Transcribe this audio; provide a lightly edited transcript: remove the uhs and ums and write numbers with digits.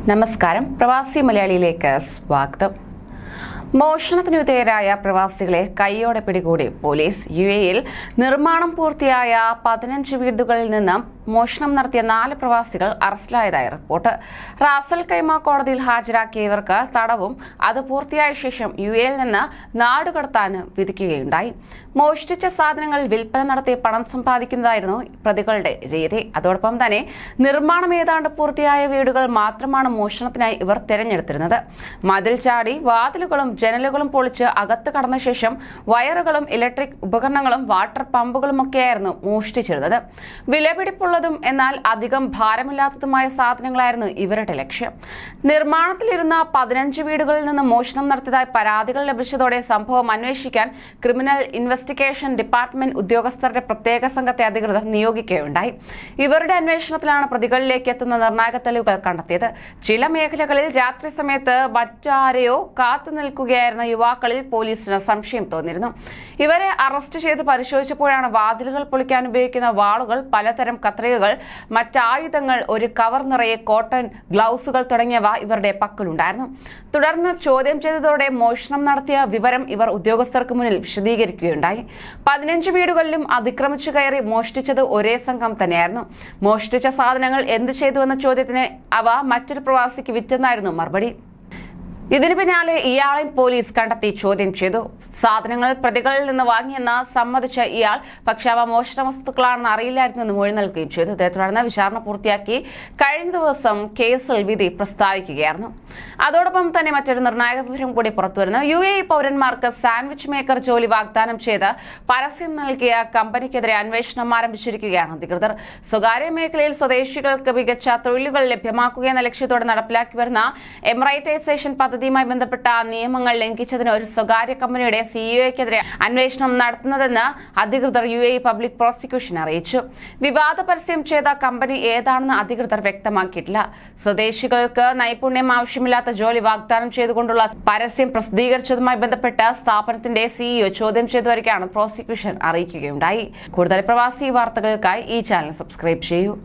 നമസ്കാരം. പ്രവാസി മലയാളിയിലേക്ക് സ്വാഗതം. മോഷണത്തിന് വിധേയരായ പ്രവാസികളെ കൈയോടെ പിടികൂടി പോലീസ്. യുഎഇയിൽ നിർമ്മാണം പൂർത്തിയായ 15 വീടുകളിൽ നിന്ന് മോഷണം നടത്തിയ 4 പ്രവാസികൾ അറസ്റ്റിലായതായി റിപ്പോർട്ട്. റാസൽ കൈമ കോടതിയിൽ ഹാജരാക്കിയ ഇവർക്ക് തടവും അത് പൂർത്തിയായ ശേഷം യുഎഇയിൽ നിന്ന് നാടുകടത്താൻ വിധിക്കുകയുണ്ടായി. മോഷ്ടിച്ച സാധനങ്ങൾ വിൽപ്പന നടത്തി പണം സമ്പാദിക്കുന്നതായിരുന്നു പ്രതികളുടെ രീതി. അതോടൊപ്പം തന്നെ നിർമ്മാണം ഏതാണ്ട് പൂർത്തിയായ വീടുകൾ മാത്രമാണ് മോഷണത്തിനായി ഇവർ തിരഞ്ഞെടുത്തിരുന്നത്. മതിൽ ചാടി വാതിലുകളും ജനലുകളും പൊളിച്ച് അകത്ത് കടന്ന ശേഷം വയറുകളും ഇലക്ട്രിക് ഉപകരണങ്ങളും വാട്ടർ പമ്പുകളുമൊക്കെയായിരുന്നു മോഷ്ടിച്ചിരുന്നത്. വിലപിടിപ്പുള്ളതും എന്നാൽ അധികം ഭാരമില്ലാത്തതുമായ സാധനങ്ങളായിരുന്നു ഇവരുടെ ലക്ഷ്യം. നിർമ്മാണത്തിലിരുന്ന 15 വീടുകളിൽ നിന്ന് മോഷണം നടത്തിയതായി പരാതികൾ ലഭിച്ചതോടെ സംഭവം അന്വേഷിക്കാൻ ക്രിമിനൽ ഇൻവെസ്റ്റിഗേഷൻ ഡിപ്പാർട്ട്മെന്റ് ഉദ്യോഗസ്ഥരുടെ പ്രത്യേക സംഘത്തെ അധികൃതർ നിയോഗിക്കുകയുണ്ടായി. ഇവരുടെ അന്വേഷണത്തിലാണ് പ്രതികളിലേക്ക് എത്തുന്ന നിർണായക തെളിവുകൾ കണ്ടെത്തിയത്. ചില മേഖലകളിൽ രാത്രി സമയത്ത് മറ്റാരെയോ കാത്തു നിൽക്കുകയായിരുന്ന യുവാക്കളിൽ പോലീസിന് സംശയം തോന്നിയിരുന്നു. ഇവരെ അറസ്റ്റ് ചെയ്ത് പരിശോധിച്ചപ്പോഴാണ് വാതിലുകൾ പൊളിക്കാൻ ഉപയോഗിക്കുന്ന വാളുകൾ, പലതരം കത്രികകൾ, മറ്റായുധങ്ങൾ, ഒരു കവർ നിറയെ കോട്ടൺ ഗ്ലൗസുകൾ തുടങ്ങിയവ ഇവരുടെ പക്കലുണ്ടായിരുന്നു. തുടർന്ന് ചോദ്യം ചെയ്തതോടെ മോഷണം നടത്തിയ വിവരം ഇവർ ഉദ്യോഗസ്ഥർക്ക് മുന്നിൽ വിശദീകരിക്കുകയുണ്ടായി. 15 വീടുകളിലും അതിക്രമിച്ചു കയറി മോഷ്ടിച്ചത് ഒരേ സംഘം തന്നെയായിരുന്നു. മോഷ്ടിച്ച സാധനങ്ങൾ എന്ത് ചെയ്തുവെന്ന ചോദ്യത്തിന് അവ മറ്റൊരു പ്രവാസിക്ക് വിറ്റെന്നായിരുന്നു മറുപടി. ഇതിനു പിന്നാലെ ഇയാളെ പോലീസ് കണ്ടെത്തി ചോദ്യം ചെയ്തു. സാധനങ്ങൾ പ്രതികളിൽ നിന്ന് വാങ്ങിയെന്ന് സമ്മതിച്ച ഇയാൾ പക്ഷെ അവ മോഷണ വസ്തുക്കളാണെന്ന് അറിയില്ലായിരുന്നെന്ന് മൊഴി നൽകുകയും ചെയ്തു. ഇതേ തുടർന്ന് വിചാരണ പൂർത്തിയാക്കി കഴിഞ്ഞ ദിവസം കേസിൽ വിധി പ്രസ്താവിക്കുകയായിരുന്നു. അതോടൊപ്പം തന്നെ മറ്റൊരു നിർണായക വിവരം കൂടി പുറത്തുവരുന്നു. യുഎഇ പൗരന്മാർക്ക് സാൻഡ്വിച്ച് മേക്കർ ജോലി വാഗ്ദാനം ചെയ്ത് പരസ്യം നൽകിയ കമ്പനിക്കെതിരെ അന്വേഷണം ആരംഭിച്ചിരിക്കുകയാണ് അധികൃതർ. സ്വകാര്യ മേഖലയിൽ സ്വദേശികൾക്ക് മികച്ച തൊഴിലുകൾ ലഭ്യമാക്കുക എന്ന ലക്ഷ്യത്തോടെ നടപ്പിലാക്കി വരുന്ന എമറൈറ്റൈസേഷൻ പദ്ധതിയുമായി ബന്ധപ്പെട്ട നിയമങ്ങൾ ലംഘിച്ചതിന് ഒരു സ്വകാര്യ കമ്പനിയുടെ സിഇഒയ്ക്കെതിരെ അന്വേഷണം നടത്തുന്നതെന്ന് അധികൃതർ യുഎഇ പബ്ലിക് പ്രോസിക്യൂഷൻ അറിയിച്ചു. വിവാദ പരസ്യം ചെയ്ത കമ്പനി ഏതാണെന്ന് അധികൃതർ വ്യക്തമാക്കിയിട്ടില്ല. സ്വദേശികൾക്ക് നൈപുണ്യം ആവശ്യമില്ലാത്ത ജോലി വാഗ്ദാനം ചെയ്തുകൊണ്ടുള്ള പരസ്യം പ്രസിദ്ധീകരിച്ചതുമായി ബന്ധപ്പെട്ട് സ്ഥാപനത്തിന്റെ സിഇഒ ചോദ്യം ചെയ്തു വരികയാണ് പ്രോസിക്യൂഷൻ അറിയിക്കുകയുണ്ടായി. കൂടുതൽ പ്രവാസി വാർത്തകൾക്കായി ഈ ചാനൽ സബ്സ്ക്രൈബ് ചെയ്യൂ.